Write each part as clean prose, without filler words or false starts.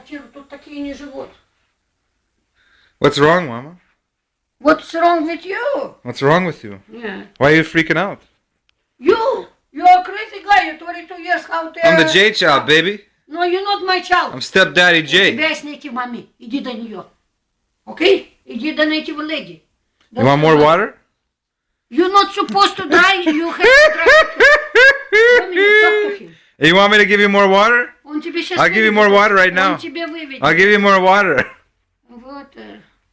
квартиру, тут такие не живут. What's wrong, Mama? What's wrong with you? What's wrong with you? Yeah. Why are you freaking out? You're a crazy guy, you're 22 years, how to... I'm the J child, baby. No, you're not my child. I'm stepdaddy У J. тебя есть native mommy, иди до нее. Окей? Иди до native lady. You want more water? You're not supposed to drive, you have to drive. Talk to him. You want me to give you more water? Он тебе сейчас I'll give you more water right now. Он тебе выведет. I'll give you more water. Вот.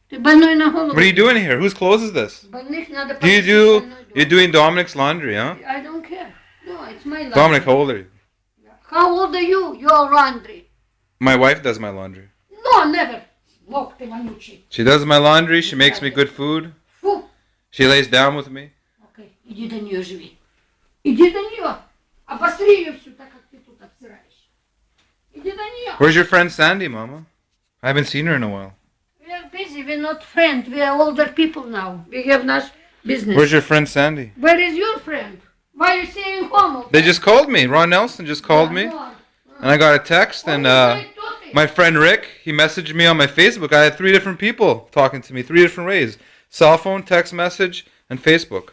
Ты больной на голову. What are you doing here? Whose clothes is this? Больных надо You're doing Dominic's laundry, huh? I don't care. No, it's my laundry. Dominic, how old are you? How old are you? You're laundry. My wife does my laundry. No, never. Лох ты вонючий. She does my laundry. She makes me good food. Фу. She lays down with me. Окей, иди до нее живи. Иди до нее. Обостри ее всю, так как ты тут обсираешь. Иди до нее. Where's your friend Sandy, Mama? I haven't seen her in a while. We are busy. We're not friends. We are older people now. We have nice business. Where's your friend Sandy? Where is your friend? Why are you staying home? They just called me. Ron Nelson just called me. And I got a text, and my friend Rick, he messaged me on my Facebook. I had 3 different people talking to me, 3 different ways. Cell phone, text message, and Facebook.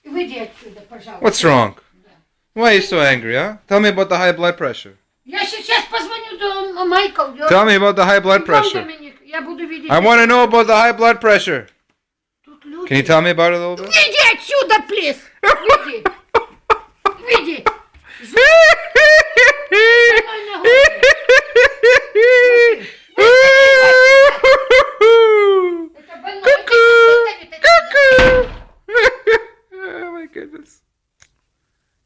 Выйди отсюда, пожалуйста. What's wrong? Why are you so angry, huh? Tell me about the high blood pressure. Я сейчас позвоню до Майкл. Tell me about the high blood pressure. Я буду видеть. I want to know about the high blood pressure. Тут люди. Can you tell me about it a little bit? Иди отсюда, please. Иди.